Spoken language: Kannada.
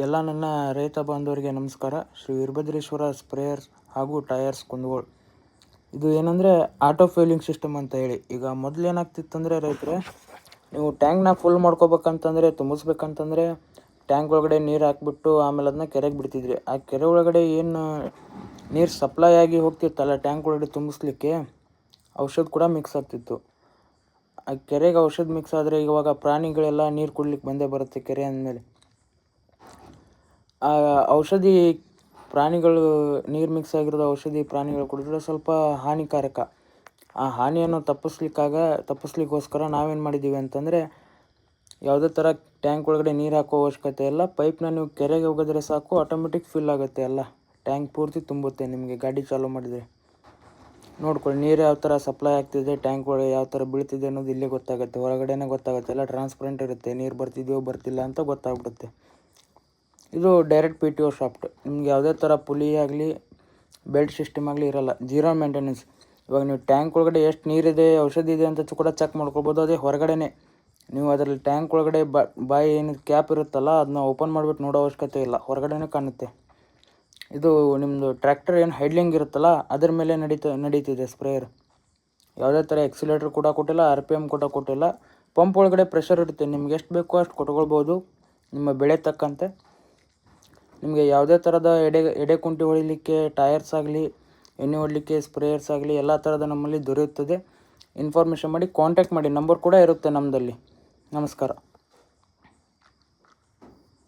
ಎಲ್ಲ ನನ್ನ ರೈತ ಬಾಂಧವರಿಗೆ ನಮಸ್ಕಾರ. ಶ್ರೀ ವೀರಭದ್ರೇಶ್ವರ ಸ್ಪ್ರೇಯರ್ಸ್ ಹಾಗೂ ಟಯರ್ಸ್ ಕುಂದಗೋಳ. ಇದು ಏನಂದರೆ ಆಟೋ ಫೀಲಿಂಗ್ ಸಿಸ್ಟಮ್ ಅಂತ ಹೇಳಿ. ಈಗ ಮೊದಲು ಏನಾಗ್ತಿತ್ತಂದರೆ ರೈತರೆ, ನೀವು ಟ್ಯಾಂಕ್ನ ಫುಲ್ ಮಾಡ್ಕೋಬೇಕಂತಂದರೆ, ತುಂಬಿಸ್ಬೇಕಂತಂದರೆ ಟ್ಯಾಂಕ್ ಒಳಗಡೆ ನೀರು ಹಾಕ್ಬಿಟ್ಟು ಆಮೇಲೆ ಅದನ್ನ ಕೆರೆಗೆ ಬಿಡ್ತಿದ್ರಿ. ಆ ಕೆರೆ ಒಳಗಡೆ ಏನು ನೀರು ಸಪ್ಲೈ ಆಗಿ ಹೋಗ್ತಿತ್ತಲ್ಲ ಟ್ಯಾಂಕ್ ಒಳಗಡೆ ತುಂಬಿಸ್ಲಿಕ್ಕೆ, ಔಷಧ ಕೂಡ ಮಿಕ್ಸ್ ಆಗ್ತಿತ್ತು. ಆ ಕೆರೆಗೆ ಔಷಧ ಮಿಕ್ಸ್ ಆದರೆ ಇವಾಗ ಪ್ರಾಣಿಗಳೆಲ್ಲ ನೀರು ಕುಡ್ಲಿಕ್ಕೆ ಬಂದೇ ಬರುತ್ತೆ ಕೆರೆ ಅಂದಮೇಲೆ. ಆ ಔಷಧಿ ಪ್ರಾಣಿಗಳು ನೀರು ಮಿಕ್ಸ್ ಆಗಿರೋದು ಔಷಧಿ ಪ್ರಾಣಿಗಳು ಕುಡಿದ್ರೆ ಸ್ವಲ್ಪ ಹಾನಿಕಾರಕ. ಆ ಹಾನಿಯನ್ನು ತಪ್ಪಿಸ್ಲಿಕ್ಕೋಸ್ಕರ ನಾವೇನು ಮಾಡಿದ್ದೀವಿ ಅಂತಂದರೆ, ಯಾವುದೇ ಥರ ಟ್ಯಾಂಕ್ ಒಳಗಡೆ ನೀರು ಹಾಕೋ ಅವಶ್ಯಕತೆ ಇಲ್ಲ. ಪೈಪ್ನ ನೀವು ಕೆರೆಗೆ ಹೋಗಿದ್ರೆ ಸಾಕು, ಆಟೋಮೆಟಿಕ್ ಫಿಲ್ ಆಗುತ್ತೆ. ಎಲ್ಲ ಟ್ಯಾಂಕ್ ಪೂರ್ತಿ ತುಂಬುತ್ತೆ. ನಿಮಗೆ ಗಾಡಿ ಚಾಲೂ ಮಾಡಿದರೆ ನೋಡ್ಕೊಳ್ಳಿ, ನೀರು ಯಾವ ಥರ ಸಪ್ಲೈ ಆಗ್ತಿದೆ, ಟ್ಯಾಂಕ್ ಒಳಗೆ ಯಾವ ಥರ ಬೀಳ್ತಿದೆ ಅನ್ನೋದು ಇಲ್ಲೇ ಗೊತ್ತಾಗುತ್ತೆ. ಹೊರಗಡೆನೇ ಗೊತ್ತಾಗುತ್ತೆ. ಎಲ್ಲ ಟ್ರಾನ್ಸ್ಪರೆಂಟ್ ಇರುತ್ತೆ. ನೀರು ಬರ್ತಿದೆಯೋ ಬರ್ತಿಲ್ಲ ಅಂತ ಗೊತ್ತಾಗ್ಬಿಡುತ್ತೆ. ಇದು ಡೈರೆಕ್ಟ್ PTO ಶಾಫ್ಟ್. ನಿಮ್ಗೆ ಯಾವುದೇ ಥರ ಪುಲಿ ಆಗಲಿ ಬೆಲ್ಟ್ ಸಿಸ್ಟಮ್ ಆಗಲಿ ಇರೋಲ್ಲ. Zero maintenance. ಇವಾಗ ನೀವು ಟ್ಯಾಂಕ್ ಒಳಗಡೆ ಎಷ್ಟು ನೀರಿದೆ, ಔಷಧಿ ಇದೆ ಅಂತ ಕೂಡ ಚೆಕ್ ಮಾಡ್ಕೊಬೋದು. ಅದೇ ಹೊರಗಡೆನೇ ನೀವು ಅದರಲ್ಲಿ ಟ್ಯಾಂಕ್ ಒಳಗಡೆ ಬಾಯಿ ಏನು ಕ್ಯಾಪ್ ಇರುತ್ತಲ್ಲ, ಅದನ್ನ ಓಪನ್ ಮಾಡಿಬಿಟ್ಟು ನೋಡೋ ಅವಶ್ಯಕತೆ ಇಲ್ಲ. ಹೊರಗಡೆನೇ ಕಾಣುತ್ತೆ. ಇದು ನಿಮ್ಮದು ಟ್ರ್ಯಾಕ್ಟರ್ ಏನು ಹೈಡ್ಲಿಂಗ್ ಇರುತ್ತಲ್ಲ, ಅದ್ರ ಮೇಲೆ ನಡೀತಿದೆ ಸ್ಪ್ರೇಯರ್. ಯಾವುದೇ ಥರ ಎಕ್ಸಿಲೇಟ್ರ್ ಕೂಡ ಕೊಟ್ಟಿಲ್ಲ, RPM ಕೂಡ ಕೊಟ್ಟಿಲ್ಲ. ಪಂಪ್ ಒಳಗಡೆ ಪ್ರೆಷರ್ ಇರುತ್ತೆ. ನಿಮ್ಗೆ ಎಷ್ಟು ಬೇಕೋ ಅಷ್ಟು ಕೊಟ್ಕೊಳ್ಬೋದು ನಿಮ್ಮ ಬೆಳೆ ತಕ್ಕಂತೆ. ನಿಮಗೆ ಯಾವುದೇ ಥರದ ಎಡೆ ಕುಂಟಿ ಹೊಡಿಲಿಕ್ಕೆ ಟಯರ್ಸ್ ಆಗಲಿ, ಎಣ್ಣೆ ಹೊಡಲಿಕ್ಕೆ ಸ್ಪ್ರೇಯರ್ಸ್ ಆಗಲಿ ಎಲ್ಲ ಥರದ ನಮ್ಮಲ್ಲಿ ದೊರೆಯುತ್ತದೆ. ಇನ್ಫಾರ್ಮೇಷನ್ ಮಾಡಿ ಕಾಂಟ್ಯಾಕ್ಟ್ ಮಾಡಿ. ನಂಬರ್ ಕೂಡ ಇರುತ್ತೆ ನಮ್ಮದಲ್ಲಿ. ನಮಸ್ಕಾರ.